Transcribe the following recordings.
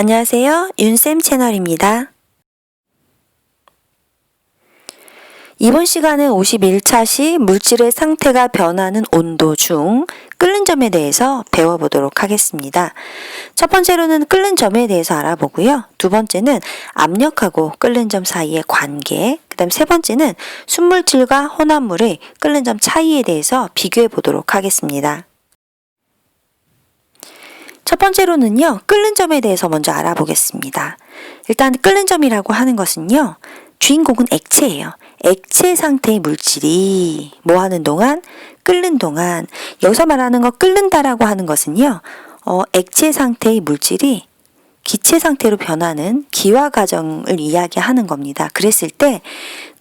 안녕하세요. 윤쌤 채널입니다. 이번 시간은 51차 시 물질의 상태가 변하는 온도 중 끓는 점에 대해서 배워보도록 하겠습니다. 첫 번째로는 끓는 점에 대해서 알아보고요. 두 번째는 압력하고 끓는 점 사이의 관계, 그 다음 세 번째는 순물질과 혼합물의 끓는 점 차이에 대해서 비교해 보도록 하겠습니다. 첫 번째로는요, 끓는 점에 대해서 먼저 알아보겠습니다. 일단 끓는 점이라고 하는 것은요, 주인공은 액체예요. 액체 상태의 물질이 뭐 하는 동안? 끓는 동안. 여기서 말하는 거 끓는다라고 하는 것은요, 액체 상태의 물질이 기체 상태로 변하는 기화 과정을 이야기하는 겁니다. 그랬을 때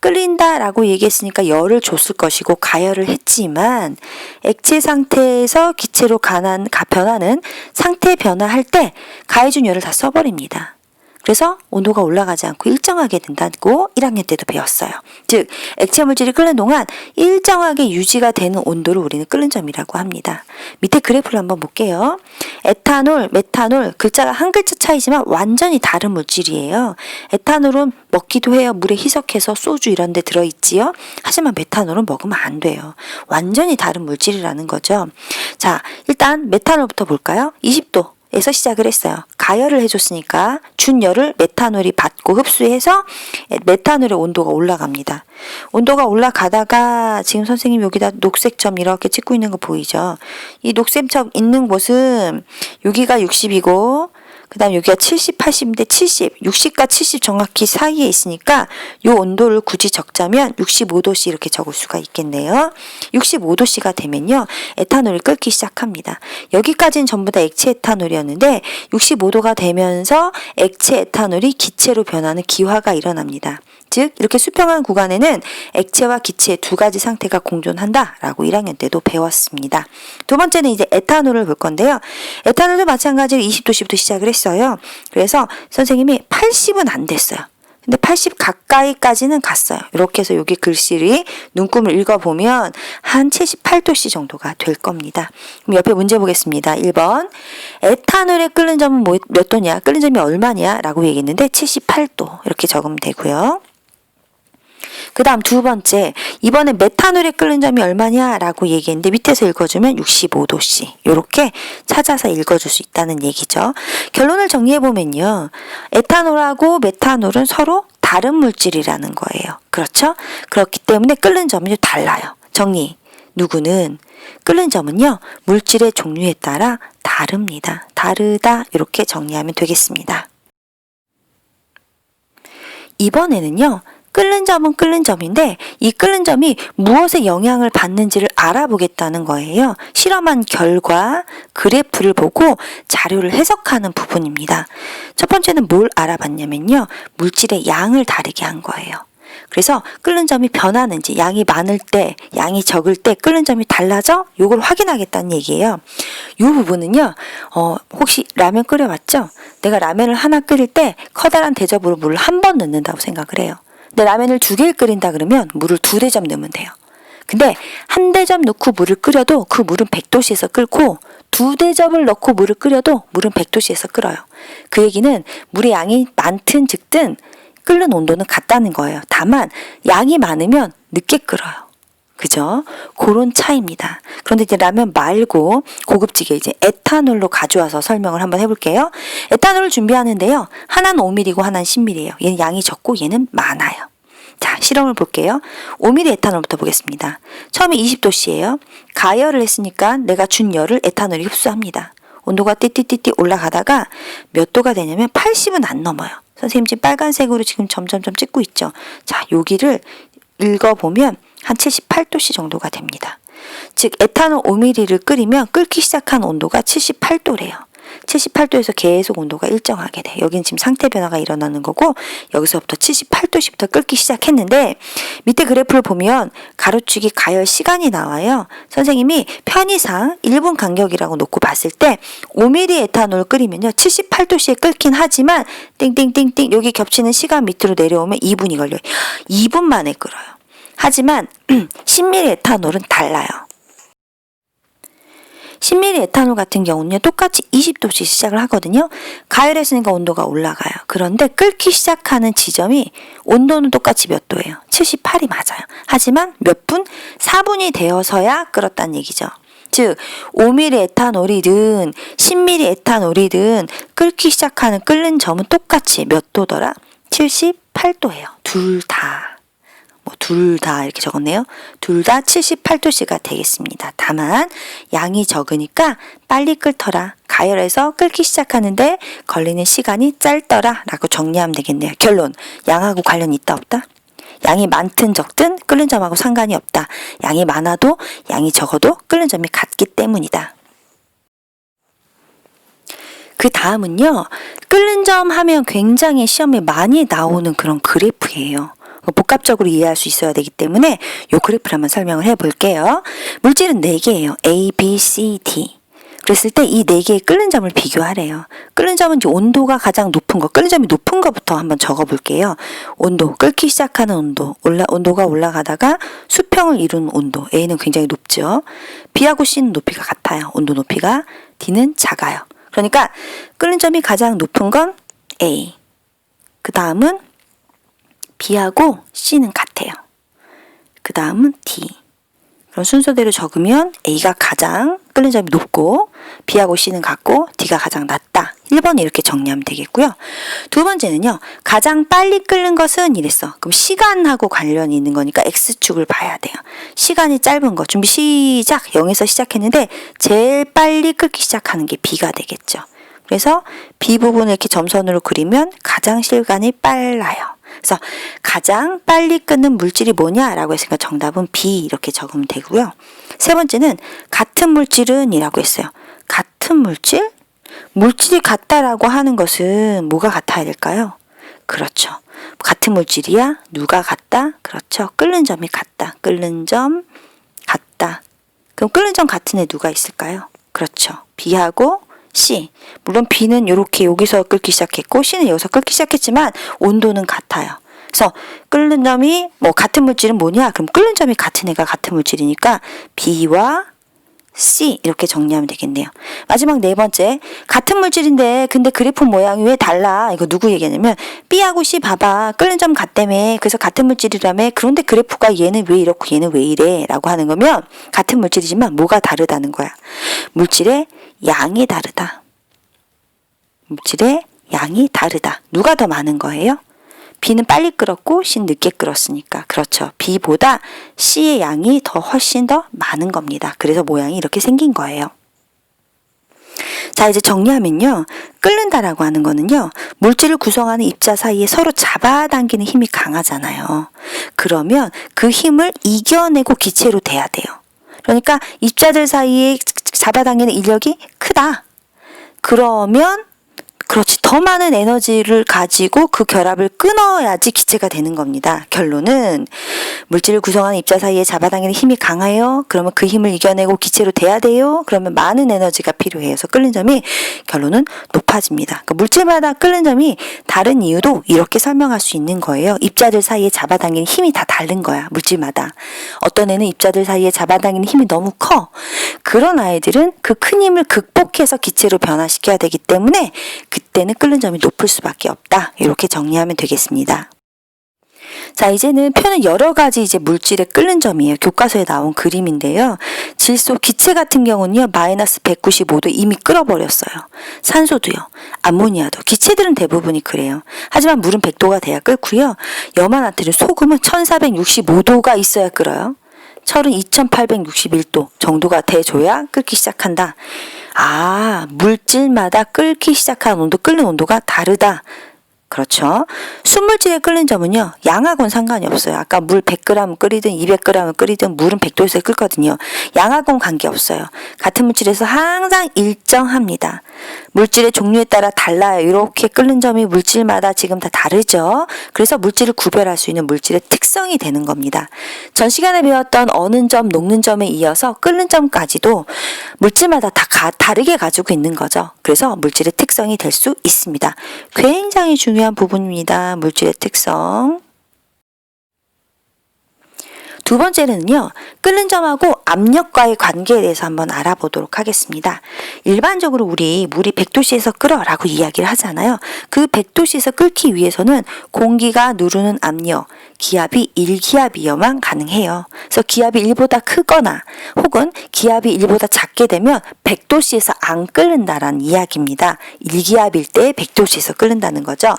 끓인다라고 얘기했으니까 열을 줬을 것이고 가열을 했지만 액체 상태에서 기체로 변하는 상태 변화할 때 가해준 열을 다 써버립니다. 그래서 온도가 올라가지 않고 일정하게 된다고 1학년 때도 배웠어요. 즉 액체 물질이 끓는 동안 일정하게 유지가 되는 온도를 우리는 끓는 점이라고 합니다. 밑에 그래프를 한번 볼게요. 에탄올, 메탄올 글자가 한 글자 차이지만 완전히 다른 물질이에요. 에탄올은 먹기도 해요. 물에 희석해서 소주 이런 데 들어있지요. 하지만 메탄올은 먹으면 안 돼요. 완전히 다른 물질이라는 거죠. 자, 일단 메탄올부터 볼까요? 20도 에서 시작을 했어요. 가열을 해줬으니까 준 열을 메탄올이 받고 흡수해서 메탄올의 온도가 올라갑니다. 온도가 올라가다가 지금 선생님 여기다 녹색 점 이렇게 찍고 있는 거 보이죠? 이 녹색 점 있는 곳은 여기가 60이고 그 다음 여기가 70, 80인데 70, 60과 70 정확히 사이에 있으니까 이 온도를 굳이 적자면 65도씨 이렇게 적을 수가 있겠네요. 65도씨가 되면요. 에탄올이 끓기 시작합니다. 여기까지는 전부 다 액체 에탄올이었는데 65도가 되면서 액체 에탄올이 기체로 변하는 기화가 일어납니다. 즉 이렇게 수평한 구간에는 액체와 기체의 두 가지 상태가 공존한다라고 1학년 때도 배웠습니다. 두 번째는 이제 에탄올을 볼 건데요. 에탄올도 마찬가지로 20도씨부터 시작을 했어요. 그래서 선생님이 80은 안 됐어요. 근데 80 가까이까지는 갔어요. 이렇게 해서 여기 글씨를 눈금을 읽어보면 한 78도씨 정도가 될 겁니다. 그럼 옆에 문제 보겠습니다. 1번 에탄올의 끓는 점은 몇 도냐? 끓는 점이 얼마냐? 라고 얘기했는데 78도 이렇게 적으면 되고요. 그 다음 두 번째, 이번에 메탄올의 끓는 점이 얼마냐라고 얘기했는데 밑에서 읽어주면 65도씨 이렇게 찾아서 읽어줄 수 있다는 얘기죠. 결론을 정리해보면요. 에탄올하고 메탄올은 서로 다른 물질이라는 거예요. 그렇죠? 그렇기 때문에 끓는 점이 달라요. 정리. 누구는 끓는 점은요. 물질의 종류에 따라 다릅니다. 다르다 이렇게 정리하면 되겠습니다. 이번에는요. 끓는 점은 끓는 점인데 이 끓는 점이 무엇에 영향을 받는지를 알아보겠다는 거예요. 실험한 결과 그래프를 보고 자료를 해석하는 부분입니다. 첫 번째는 뭘 알아봤냐면요. 물질의 양을 다르게 한 거예요. 그래서 끓는 점이 변하는지 양이 많을 때 양이 적을 때 끓는 점이 달라져? 요걸 확인하겠다는 얘기예요. 이 부분은요. 혹시 라면 끓여봤죠? 내가 라면을 하나 끓일 때 커다란 대접으로 물을 한 번 넣는다고 생각을 해요. 근데 라면을 2개를 끓인다 그러면 물을 2대접 넣으면 돼요. 근데 한 대접 넣고 물을 끓여도 그 물은 100도씨에서 끓고 2대접을 넣고 물을 끓여도 물은 100도씨에서 끓어요. 그 얘기는 물의 양이 많든 적든 끓는 온도는 같다는 거예요. 다만 양이 많으면 늦게 끓어요. 그죠? 그런 차이입니다. 그런데 이제 라면 말고 고급지게 이제 에탄올로 가져와서 설명을 한번 해볼게요. 에탄올을 준비하는데요. 하나는 5ml고 하나는 10ml예요. 얘는 양이 적고 얘는 많아요. 자, 실험을 볼게요. 5ml 에탄올부터 보겠습니다. 처음에 20도씨예요. 가열을 했으니까 내가 준 열을 에탄올이 흡수합니다. 온도가 띠띠띠띠 올라가다가 몇 도가 되냐면 80은 안 넘어요. 선생님 지금 빨간색으로 지금 점점점 찍고 있죠. 자, 여기를 읽어보면 한 78도씨 정도가 됩니다. 즉 에탄올 5ml를 끓이면 끓기 시작한 온도가 78도래요. 78도에서 계속 온도가 일정하게 돼. 여기는 지금 상태 변화가 일어나는 거고 여기서부터 78도씨부터 끓기 시작했는데 밑에 그래프를 보면 가로축이 가열 시간이 나와요. 선생님이 편의상 1분 간격이라고 놓고 봤을 때 5ml 에탄올 끓이면요 78도씨에 끓긴 하지만 띵띵띵띵 여기 겹치는 시간 밑으로 내려오면 2분이 걸려요. 2분 만에 끓어요. 하지만 10ml 에탄올은 달라요. 10ml 에탄올 같은 경우는요, 똑같이 20도씩 시작을 하거든요. 가열했으니까 온도가 올라가요. 그런데 끓기 시작하는 지점이 온도는 똑같이 몇 도예요? 78이 맞아요. 하지만 몇 분? 4분이 되어서야 끓었다는 얘기죠. 즉 5ml 에탄올이든 10ml 에탄올이든 끓기 시작하는 끓는 점은 똑같이 몇 도더라? 78도예요. 둘 다. 둘 다 이렇게 적었네요. 둘 다 78도씨가 되겠습니다. 다만 양이 적으니까 빨리 끓더라. 가열해서 끓기 시작하는데 걸리는 시간이 짧더라 라고 정리하면 되겠네요. 결론. 양하고 관련이 있다 없다? 양이 많든 적든 끓는 점하고 상관이 없다. 양이 많아도 양이 적어도 끓는 점이 같기 때문이다. 그 다음은요. 끓는 점 하면 굉장히 시험에 많이 나오는 그런 그래프예요. 복합적으로 이해할 수 있어야 되기 때문에 이 그래프를 한번 설명을 해볼게요. 물질은 4개예요. A, B, C, D. 그랬을 때 이 4개의 끓는 점을 비교하래요. 끓는 점은 이제 온도가 가장 높은 거, 끓는 점이 높은 거부터 한번 적어볼게요. 온도, 끓기 시작하는 온도, 온도가 올라가다가 수평을 이루는 온도. A는 굉장히 높죠. B하고 C는 높이가 같아요. 온도 높이가. D는 작아요. 그러니까 끓는 점이 가장 높은 건 A. 그 다음은 B하고 C는 같아요. 그 다음은 D. 그럼 순서대로 적으면 A가 가장 끓는 점이 높고 B하고 C는 같고 D가 가장 낮다. 1번 이렇게 정리하면 되겠고요. 두 번째는요. 가장 빨리 끓는 것은 이랬어. 그럼 시간하고 관련이 있는 거니까 X축을 봐야 돼요. 시간이 짧은 거. 준비 시작. 0에서 시작했는데 제일 빨리 끓기 시작하는 게 B가 되겠죠. 그래서 B 부분을 이렇게 점선으로 그리면 가장 시간이 빨라요. 그래서 가장 빨리 끓는 물질이 뭐냐라고 했으니까 정답은 B 이렇게 적으면 되고요. 세 번째는 같은 물질은 이라고 했어요. 같은 물질? 물질이 같다라고 하는 것은 뭐가 같아야 될까요? 그렇죠. 같은 물질이야? 누가 같다? 그렇죠. 끓는 점이 같다. 끓는 점 같다. 그럼 끓는 점 같은 애 누가 있을까요? 그렇죠. B하고 C. 물론 B는 이렇게 여기서 끓기 시작했고 C는 여기서 끓기 시작했지만 온도는 같아요. 그래서 끓는 점이 같은 물질은 뭐냐? 그럼 끓는 점이 같은 애가 같은 물질이니까 B와 C 이렇게 정리하면 되겠네요. 마지막 네 번째. 같은 물질인데 근데 그래프 모양이 왜 달라? 이거 누구 얘기하냐면 B하고 C 봐봐. 끓는 점 같다며. 그래서 같은 물질이라며. 그런데 그래프가 얘는 왜 이렇고 얘는 왜 이래? 라고 하는 거면 같은 물질이지만 뭐가 다르다는 거야. 물질의 양이 다르다. 물질의 양이 다르다. 누가 더 많은 거예요? B는 빨리 끓었고 C는 늦게 끓었으니까. 그렇죠. B보다 C의 양이 훨씬 더 많은 겁니다. 그래서 모양이 이렇게 생긴 거예요. 자, 이제 정리하면요. 끓는다라고 하는 거는요. 물질을 구성하는 입자 사이에 서로 잡아당기는 힘이 강하잖아요. 그러면 그 힘을 이겨내고 기체로 돼야 돼요. 그러니까 입자들 사이에 잡아당기는 인력이 크다. 그러면 그렇지. 더 많은 에너지를 가지고 그 결합을 끊어야지 기체가 되는 겁니다. 결론은 물질을 구성하는 입자 사이에 잡아당기는 힘이 강해요. 그러면 그 힘을 이겨내고 기체로 돼야 돼요. 그러면 많은 에너지가 필요해요. 그래서 끓는 점이 결론은 높아집니다. 그러니까 물질마다 끓는 점이 다른 이유도 이렇게 설명할 수 있는 거예요. 입자들 사이에 잡아당기는 힘이 다 다른 거야. 물질마다. 어떤 애는 입자들 사이에 잡아당기는 힘이 너무 커. 그런 아이들은 그 큰 힘을 극복해서 기체로 변화시켜야 되기 때문에 그때는 끓는 점이 높을 수밖에 없다. 이렇게 정리하면 되겠습니다. 자, 이제는 표는 여러 가지 이제 물질의 끓는 점이에요. 교과서에 나온 그림인데요. 질소, 기체 같은 경우는요, 마이너스 195도 이미 끓어버렸어요. 산소도요, 암모니아도. 기체들은 대부분이 그래요. 하지만 물은 100도가 돼야 끓고요. 염화나트륨, 소금은 1465도가 있어야 끓어요. 철은 2861도 정도가 돼줘야 끓기 시작한다. 아, 물질마다 끓기 시작하는 온도, 끓는 온도가 다르다. 그렇죠. 순물질의 끓는 점은요, 양하고는 상관이 없어요. 아까 물 100g 끓이든 200g 끓이든 물은 100도에서 끓거든요. 양하고는 관계없어요. 같은 물질에서 항상 일정합니다. 물질의 종류에 따라 달라요. 이렇게 끓는 점이 물질마다 지금 다 다르죠. 그래서 물질을 구별할 수 있는 물질의 특성이 되는 겁니다. 전 시간에 배웠던 어는 점, 녹는 점에 이어서 끓는 점까지도 물질마다 다 다르게 가지고 있는 거죠. 그래서 물질의 특성이 될 수 있습니다. 굉장히 중요한 부분입니다. 물질의 특성. 두 번째는요, 끓는 점하고 압력과의 관계에 대해서 한번 알아보도록 하겠습니다. 일반적으로 우리 물이 100도씨에서 끓어라고 이야기를 하잖아요. 그 100도씨에서 끓기 위해서는 공기가 누르는 압력, 기압이 1기압이어만 가능해요. 그래서 기압이 1보다 크거나 혹은 기압이 1보다 작게 되면 100도씨에서 안 끓는다라는 이야기입니다. 1기압일 때 100도씨에서 끓는다는 거죠.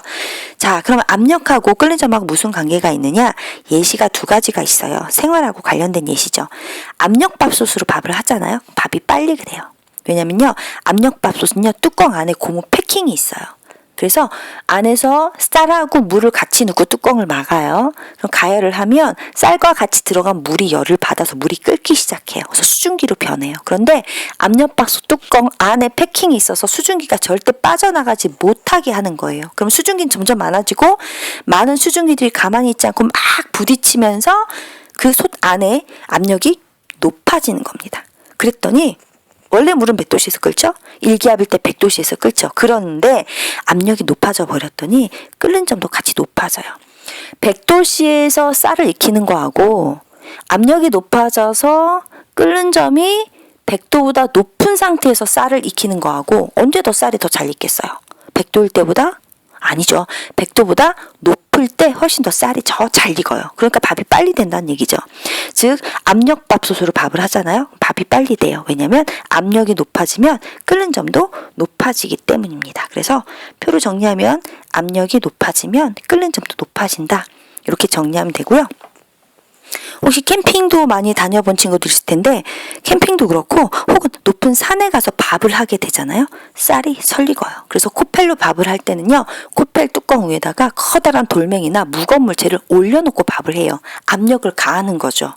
자, 그럼 압력하고 끓는 점하고 무슨 관계가 있느냐? 예시가 두 가지가 있어요. 생활하고 관련된 예시죠. 압력밥솥으로 밥을 하잖아요. 밥이 빨리 그래요. 왜냐면요, 압력밥솥은요, 뚜껑 안에 고무 패킹이 있어요. 그래서 안에서 쌀하고 물을 같이 넣고 뚜껑을 막아요. 그럼 가열을 하면 쌀과 같이 들어간 물이 열을 받아서 물이 끓기 시작해요. 그래서 수증기로 변해요. 그런데 압력밥솥 뚜껑 안에 패킹이 있어서 수증기가 절대 빠져나가지 못하게 하는 거예요. 그럼 수증기는 점점 많아지고 많은 수증기들이 가만히 있지 않고 막 부딪히면서 그 솥 안에 압력이 높아지는 겁니다. 그랬더니 원래 물은 몇 도씨에서 끓죠? 1기압일 때 100도씨에서 끓죠. 그런데 압력이 높아져 버렸더니 끓는 점도 같이 높아져요. 100도씨에서 쌀을 익히는 거하고 압력이 높아져서 끓는 점이 100도보다 높은 상태에서 쌀을 익히는 거하고 언제 더 쌀이 더 잘 익겠어요? 100도일 때보다? 아니죠. 100도보다 높을 때 훨씬 더 쌀이 더 잘 익어요. 그러니까 밥이 빨리 된다는 얘기죠. 즉 압력밥솥으로 밥을 하잖아요. 밥이 빨리 돼요. 왜냐하면 압력이 높아지면 끓는 점도 높아지기 때문입니다. 그래서 표로 정리하면 압력이 높아지면 끓는 점도 높아진다. 이렇게 정리하면 되고요. 혹시 캠핑도 많이 다녀본 친구들 있을 텐데 캠핑도 그렇고 혹은 높은 산에 가서 밥을 하게 되잖아요. 쌀이 설익어요. 그래서 코펠로 밥을 할 때는요. 코펠 뚜껑 위에다가 커다란 돌멩이나 무거운 물체를 올려놓고 밥을 해요. 압력을 가하는 거죠.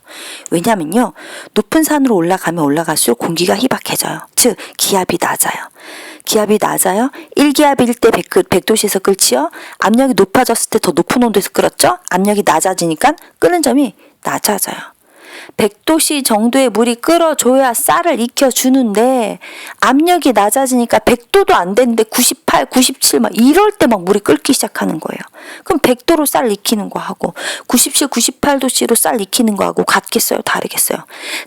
왜냐면요. 높은 산으로 올라가면 올라갈수록 공기가 희박해져요. 즉 기압이 낮아요. 기압이 낮아요. 1기압일 때 100도씨에서 끓지요. 압력이 높아졌을 때 더 높은 온도에서 끓었죠. 압력이 낮아지니까 끓는 점이 낮아져요. 100도씨 정도의 물이 끓어줘야 쌀을 익혀주는데 압력이 낮아지니까 100도도 안 되는데 98, 97 막 이럴 때 막 물이 끓기 시작하는 거예요. 그럼 100도로 쌀 익히는 거하고 97, 98도씨로 쌀 익히는 거하고 같겠어요? 다르겠어요?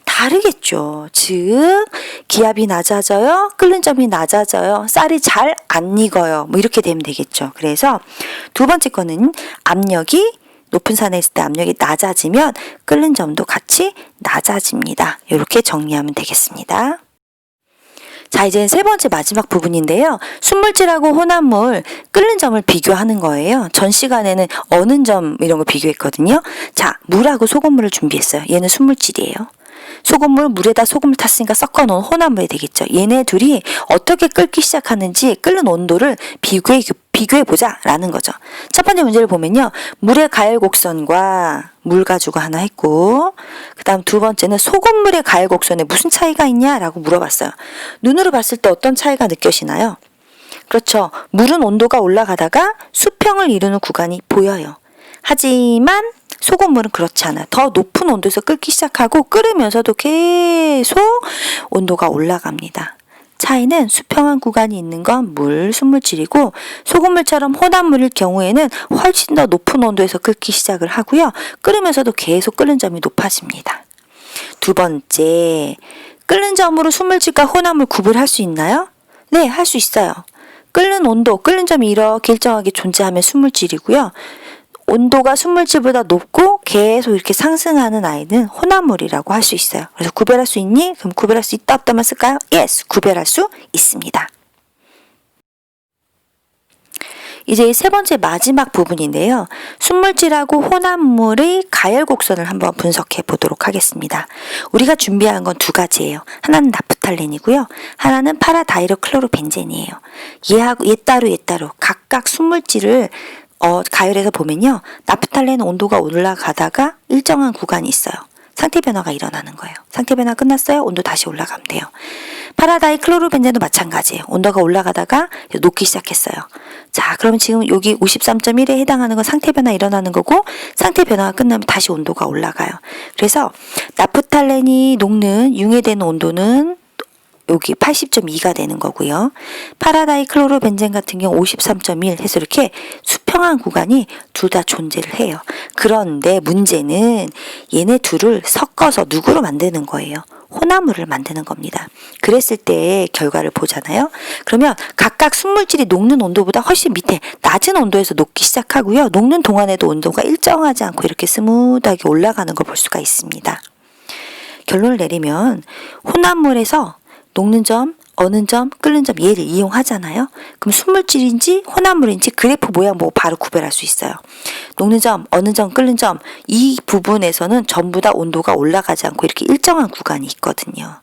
다르겠죠. 즉 기압이 낮아져요. 끓는 점이 낮아져요. 쌀이 잘 안 익어요. 뭐 이렇게 되면 되겠죠. 그래서 두 번째 거는 압력이 높은 산에 있을 때 압력이 낮아지면 끓는 점도 같이 낮아집니다. 이렇게 정리하면 되겠습니다. 자, 이제 세 번째 마지막 부분인데요. 순물질하고 혼합물 끓는 점을 비교하는 거예요. 전 시간에는 어는 점 이런 거 비교했거든요. 자, 물하고 소금물을 준비했어요. 얘는 순물질이에요. 소금물 물에다 소금을 탔으니까 섞어놓은 혼합물이 되겠죠. 얘네 둘이 어떻게 끓기 시작하는지 끓는 온도를 비교해보자 라는 거죠. 첫 번째 문제를 보면요. 물의 가열 곡선과 물 가지고 하나 했고 그 다음 두 번째는 소금물의 가열 곡선에 무슨 차이가 있냐라고 물어봤어요. 눈으로 봤을 때 어떤 차이가 느껴지나요? 그렇죠. 물은 온도가 올라가다가 수평을 이루는 구간이 보여요. 하지만 소금물은 그렇지 않아요. 더 높은 온도에서 끓기 시작하고 끓으면서도 계속 온도가 올라갑니다. 차이는 수평한 구간이 있는 건 물, 순물질이고 소금물처럼 혼합물일 경우에는 훨씬 더 높은 온도에서 끓기 시작을 하고요. 끓으면서도 계속 끓는 점이 높아집니다. 두 번째, 끓는 점으로 순물질과 혼합물 구분할 수 있나요? 네, 할 수 있어요. 끓는 온도, 끓는 점이 이렇게 일정하게 존재하면 순물질이고요. 온도가 순물질보다 높고 계속 이렇게 상승하는 아이는 혼합물이라고 할 수 있어요. 그래서 구별할 수 있니? 그럼 구별할 수 있다 없다만 쓸까요? Yes, 구별할 수 있습니다. 이제 세 번째 마지막 부분인데요. 순물질하고 혼합물의 가열 곡선을 한번 분석해 보도록 하겠습니다. 우리가 준비한 건 두 가지예요. 하나는 나프탈렌이고요. 하나는 파라다이로클로로벤젠이에요. 얘 따로 각각 순물질을 가열해서 보면요. 나프탈렌 온도가 올라가다가 일정한 구간이 있어요. 상태 변화가 일어나는 거예요. 상태 변화 끝났어요. 온도 다시 올라가면 돼요. 파라다이클로로벤젠도 마찬가지예요. 온도가 올라가다가 녹기 시작했어요. 자, 그럼 지금 여기 53.1에 해당하는 건 상태 변화 일어나는 거고 상태 변화가 끝나면 다시 온도가 올라가요. 그래서 나프탈렌이 녹는 융해되는 온도는 여기 80.2가 되는 거고요. 파라다이 클로로벤젠 같은 경우 53.1 해서 이렇게 수평한 구간이 둘 다 존재를 해요. 그런데 문제는 얘네 둘을 섞어서 누구로 만드는 거예요? 혼합물을 만드는 겁니다. 그랬을 때 결과를 보잖아요. 그러면 각각 순물질이 녹는 온도보다 훨씬 밑에 낮은 온도에서 녹기 시작하고요. 녹는 동안에도 온도가 일정하지 않고 이렇게 스무드하게 올라가는 걸 볼 수가 있습니다. 결론을 내리면 혼합물에서 녹는 점, 어는 점, 끓는 점 얘를 이용하잖아요. 그럼 순물질인지 혼합물인지 그래프 모양 보고 바로 구별할 수 있어요. 녹는 점, 어는 점, 끓는 점 이 부분에서는 전부 다 온도가 올라가지 않고 이렇게 일정한 구간이 있거든요.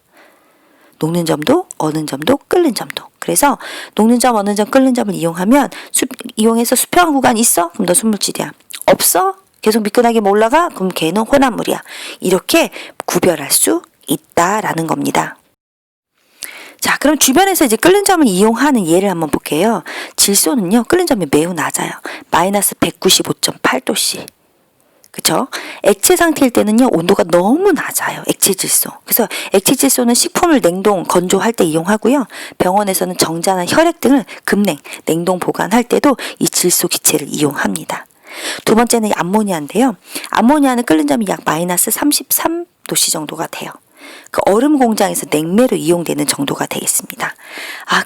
녹는 점도, 어는 점도, 끓는 점도. 그래서 녹는 점, 어는 점, 끓는 점을 이용하면 이용해서 수평한 구간이 있어? 그럼 너 순물질이야. 없어? 계속 미끈하게 올라가? 그럼 걔는 혼합물이야. 이렇게 구별할 수 있다라는 겁니다. 자, 그럼 주변에서 이제 끓는 점을 이용하는 예를 한번 볼게요. 질소는요, 끓는 점이 매우 낮아요. 마이너스 195.8도씨. 그쵸? 액체 상태일 때는요, 온도가 너무 낮아요. 액체 질소. 그래서 액체 질소는 식품을 냉동, 건조할 때 이용하고요. 병원에서는 정자나 혈액 등을 급냉, 냉동 보관할 때도 이 질소 기체를 이용합니다. 두 번째는 암모니아인데요. 암모니아는 끓는 점이 약 마이너스 33도씨 정도가 돼요. 그 얼음 공장에서 냉매로 이용되는 정도가 되겠습니다.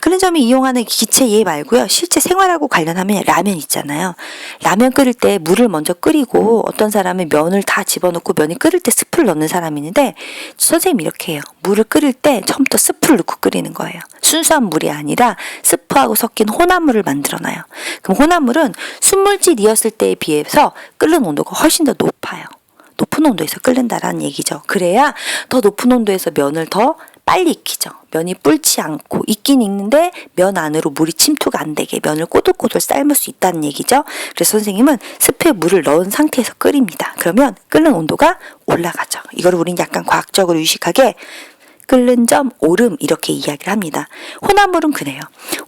끓는 점이 이용하는 기체 예 말고요. 실제 생활하고 관련하면 라면 있잖아요. 라면 끓일 때 물을 먼저 끓이고 어떤 사람은 면을 다 집어넣고 면이 끓을 때 스프를 넣는 사람이 있는데 선생님이 이렇게 해요. 물을 끓일 때 처음부터 스프를 넣고 끓이는 거예요. 순수한 물이 아니라 스프하고 섞인 혼합물을 만들어놔요. 그럼 혼합물은 순물질이었을 때에 비해서 끓는 온도가 훨씬 더 높아요. 높은 온도에서 끓는다라는 얘기죠. 그래야 더 높은 온도에서 면을 더 빨리 익히죠. 면이 불지 않고 익긴 익는데 면 안으로 물이 침투가 안 되게 면을 꼬들꼬들 삶을 수 있다는 얘기죠. 그래서 선생님은 스프에 물을 넣은 상태에서 끓입니다. 그러면 끓는 온도가 올라가죠. 이걸 우린 약간 과학적으로 유식하게 끓는 점, 오름 이렇게 이야기를 합니다. 혼합물은 그래요.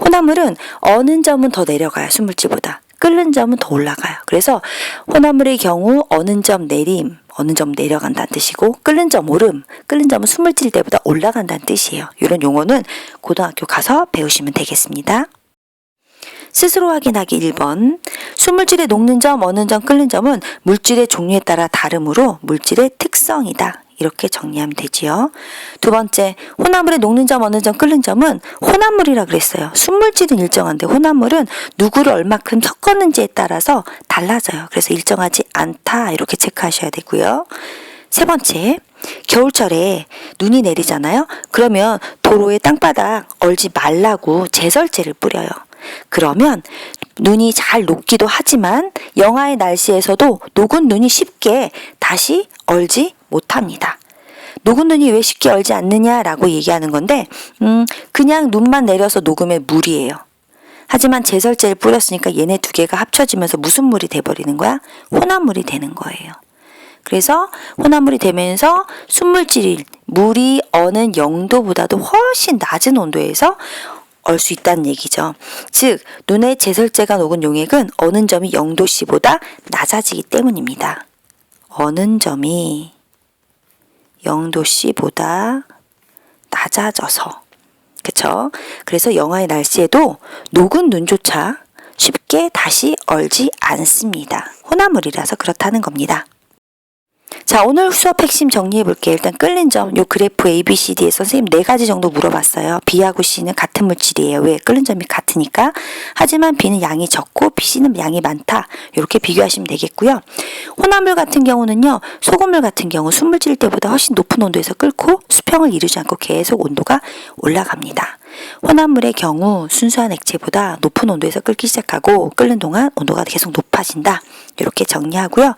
혼합물은 어는 점은 더 내려가요. 순물질보다. 끓는 점은 더 올라가요. 그래서 혼합물의 경우 어는 점 내림, 어느 점 내려간다는 뜻이고 끓는 점 오름, 끓는 점은 순물질 때보다 올라간다는 뜻이에요. 이런 용어는 고등학교 가서 배우시면 되겠습니다. 스스로 확인하기 1번. 순물질의 녹는 점, 어는 점, 끓는 점은 물질의 종류에 따라 다르므로 물질의 특성이다. 이렇게 정리하면 되지요. 두 번째, 혼합물의 녹는 점, 어는 점, 끓는 점은 혼합물이라 그랬어요. 순물질은 일정한데 혼합물은 누구를 얼마큼 섞었는지에 따라서 달라져요. 그래서 일정하지 않다 이렇게 체크하셔야 되고요. 세 번째, 겨울철에 눈이 내리잖아요. 그러면 도로에 땅바닥 얼지 말라고 제설제를 뿌려요. 그러면 눈이 잘 녹기도 하지만 영하의 날씨에서도 녹은 눈이 쉽게 다시 얼지 못합니다. 녹은 눈이 왜 쉽게 얼지 않느냐라고 얘기하는 건데 그냥 눈만 내려서 녹으면 물이에요. 하지만 제설제를 뿌렸으니까 얘네 두 개가 합쳐지면서 무슨 물이 돼버리는 거야? 혼합물이 되는 거예요. 그래서 혼합물이 되면서 순물질이 물이 어는 0도보다도 훨씬 낮은 온도에서 얼 수 있다는 얘기죠. 즉 눈에 제설제가 녹은 용액은 어는 점이 0도씨보다 낮아지기 때문입니다. 어는 점이 0도씨보다 낮아져서 그쵸? 그래서 영하의 날씨에도 녹은 눈조차 쉽게 다시 얼지 않습니다. 혼합물이라서 그렇다는 겁니다. 자, 오늘 수업 핵심 정리해 볼게요. 일단 끓는 점, 요 그래프 A, B, C, D에 선생님 4가지 정도 물어봤어요. B하고 C는 같은 물질이에요. 왜? 끓는 점이 같으니까. 하지만 B는 양이 적고 C는 양이 많다. 이렇게 비교하시면 되겠고요. 혼합물 같은 경우는요. 소금물 같은 경우 순물질 때보다 훨씬 높은 온도에서 끓고 수평을 이루지 않고 계속 온도가 올라갑니다. 혼합물의 경우 순수한 액체보다 높은 온도에서 끓기 시작하고 끓는 동안 온도가 계속 높아진다. 이렇게 정리하고요.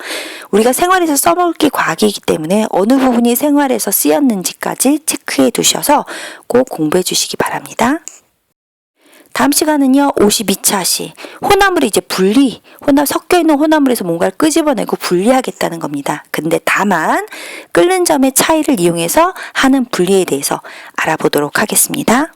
우리가 생활에서 써먹을 게 과학이기 때문에 어느 부분이 생활에서 쓰였는지까지 체크해 두셔서 꼭 공부해 주시기 바랍니다. 다음 시간은요. 52차 시 혼합물이 이제 섞여있는 혼합물에서 뭔가를 끄집어내고 분리하겠다는 겁니다. 근데 다만 끓는 점의 차이를 이용해서 하는 분리에 대해서 알아보도록 하겠습니다.